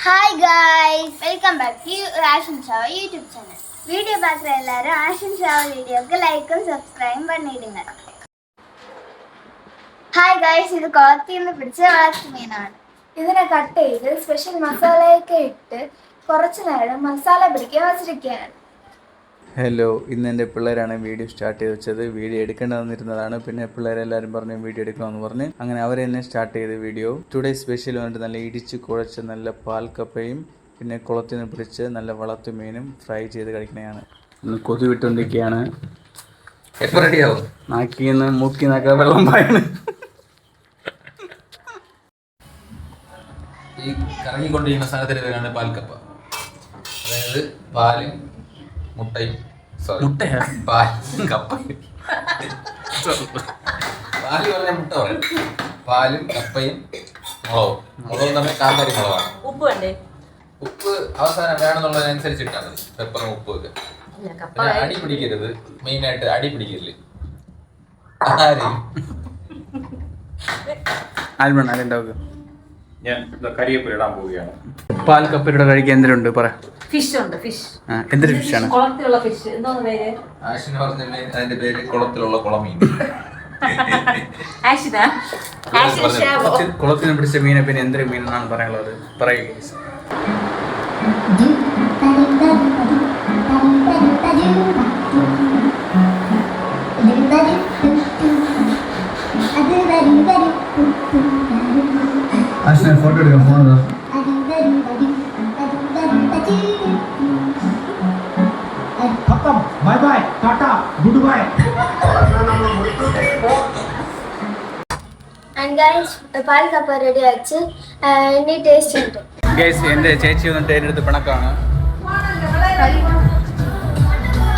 Hi guys, welcome back to Ashin Shower YouTube channel. Video பார்க்குற எல்லாரும் Ashin Shower வீடியோக்கு லைக்கும் சப்ஸ்கிரைபும் பண்ணிடுங்க. Hi guys, ഇത് കോത്തിന്ന് പിടിച്ച വളർത്തു മീനാണ്. ഇതിനെ കട്ട് ചെയ്ത് സ്പെഷ്യൽ മസാലയൊക്കെ ഇട്ട് കുറച്ച് നേരം മസാല പിടിക്കാൻ വെച്ചിരിക്കുകയാണ്. ഹലോ, ഇന്ന് എൻ്റെ പിള്ളേരാണ് വീഡിയോ സ്റ്റാർട്ട് ചെയ്ത് വെച്ചത്. വീഡിയോ എടുക്കേണ്ടി വന്നിരുന്നതാണ്. പിന്നെ പിള്ളേരെല്ലാവരും പറഞ്ഞു വീഡിയോ എടുക്കണമെന്ന് പറഞ്ഞ് അങ്ങനെ അവർ തന്നെ സ്റ്റാർട്ട് ചെയ്ത വീഡിയോ. ടുഡേ സ്പെഷ്യൽ വന്നിട്ട് നല്ല ഇടിച്ച് കുഴച്ച് നല്ല പാൽക്കപ്പയും പിന്നെ കുളത്തിൽ നിന്ന് പിടിച്ച് നല്ല വളർത്തു മീനും ഫ്രൈ ചെയ്ത് കഴിക്കുന്നതാണ്. ഇന്ന് കൊതി വിട്ടുകൊണ്ടിരിക്കുകയാണ്. എപ്പോൾ റെഡിയാവും? നാക്കിന്ന് മൂക്കിന്നൊക്കെ വെള്ളം പായാണ്. ഈ കറങ്ങിക്കൊണ്ടിരിക്കുന്ന സാധനത്തിന് പേരാണ് പാൽക്കപ്പ. അതായത് പാലും മുട്ടയും പാലും കപ്പയും പാല് പറഞ്ഞ മുട്ട പറയും. പാലും കപ്പയും മുളകും തമ്മിൽ കാന്താരി മുളകാണ്. ഉപ്പ് വേണ്ടേ? ഉപ്പ് അവസാനം വേണമെന്നുള്ളതിനനുസരിച്ച് ഇട്ടാൽ മതി. പെപ്പറും ഉപ്പും ഒക്കെ. പിന്നെ അടി പിടിക്കരുത്, മെയിനായിട്ട് അടി പിടിക്കരുത്. ഞാൻ കരിയപ്പൂരി ഇടാൻ പോവുകയാണ്. പാൽക്കപ്പയുടെ കഴിക്കാൻ എന്തിനുണ്ട് പറ. ഫിഷ് ഉണ്ട്. ഫിഷ് എന്തൊരു ഫിഷാണ്? കുളത്തിലുള്ള ഫിഷ്. എന്തോന്ന് പേര്? ആഷിന് പറഞ്ഞ അതിന്റെ പേര് കുളത്തിലുള്ള കുളമീൻ. കുളത്തിന് പിടിച്ച മീനെ പിന്നെ എന്തൊരു മീനെന്നാണ് പറയാനുള്ളത്? പറയുക. ഫോട്ടോ എടുക്കാം. Phone bye bye, tata, good bye. And guys, പാൽക്കപ്പ റെഡി ആയിച്ച് ഇനി ടേസ്റ്റ് ഉണ്ട്. ഗൈസ്, എൻ്റെ ചേച്ചി വന്നിട്ട് എൻ്റെ അടുത്ത് പിണക്കാണ്.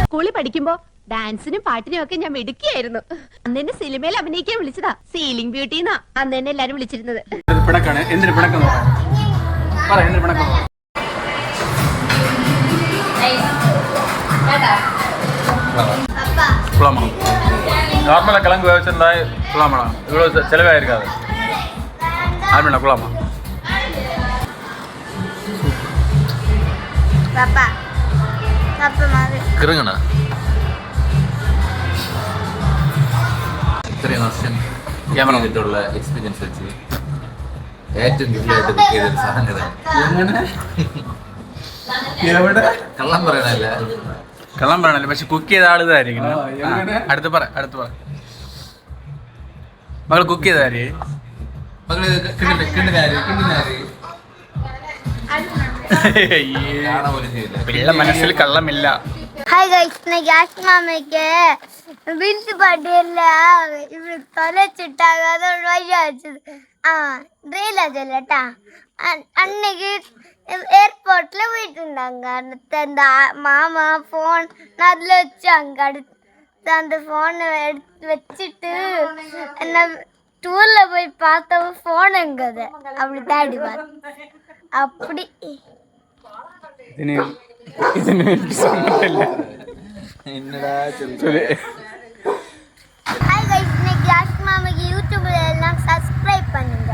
സ്കൂളിൽ പഠിക്കുമ്പോ ഡാൻസിനും പാട്ടിനും ഒക്കെ ഞാൻ മിടുക്കിയായിരുന്നു. അന്ന് എന്നെ സിനിമയിൽ അഭിനയിക്കാൻ വിളിച്ചതാ. സീലിംഗ് ബ്യൂട്ടി എന്നാ അന്ന് എന്നെ എല്ലാരും വിളിച്ചിരുന്നത്. പിണക്കാണ്. എന്തിനു പിണക്കെന്ന് പറ. എന്തിനു പിണക്കെന്ന്? குழம்பு நார்மலாக கிழங்கு வேவிச்சிருந்தா குழம்புலாம் இவ்வளோ செலவாயிருக்காது. ஆர்மிண்ணா குழம்பா കിറങ്ങണ ഇത്രയും വർഷം ക്യാമറ ചെയ്തിട്ടുള്ള എക്സ്പീരിയൻസ് വെച്ച് ഏറ്റവും ഗിഫ്റ്റായിട്ട് ബുക്ക് ചെയ്തൊരു സാധനം. കള്ളം പറയണല്ല, കള്ളം പറയണല്ലേ, പക്ഷെ കുക്ക് ചെയ്ത ആൾ ഇതായിരിക്കും. അടുത്ത് പറ. മകൾ കുക്ക് ചെയ്താര്? പിള്ള മനസ്സിൽ കള്ളമില്ല. ഹായ് ഗൈസ്, இன்னைக்கு ஆஷ் மாமிக்கு வீட்டு பாட்டியில இப்படி தொலைச்சிட்டாங்க. அதோட வழியா வச்சது ட்ரெயில சொல்லட்டா. அன்னைக்கு ஏர்போர்ட்ல போயிட்டு இருந்தாங்க. அடுத்து அந்த மாமா ஃபோன் அதில் வச்சாங்க. அடுத்து அந்த ஃபோனை எடுத்து வச்சுட்டு என்ன டூர்ல போய் பார்த்தவ ஃபோன் எங்கது அப்படி தேடி பார்த்து அப்படி. ஹாய் கைஸ், இன்னைக்கு ஆஷ் மாமிக்கு யூடியூப்ல எல்லாம் சப்ஸ்கிரைப் பண்ணுங்க.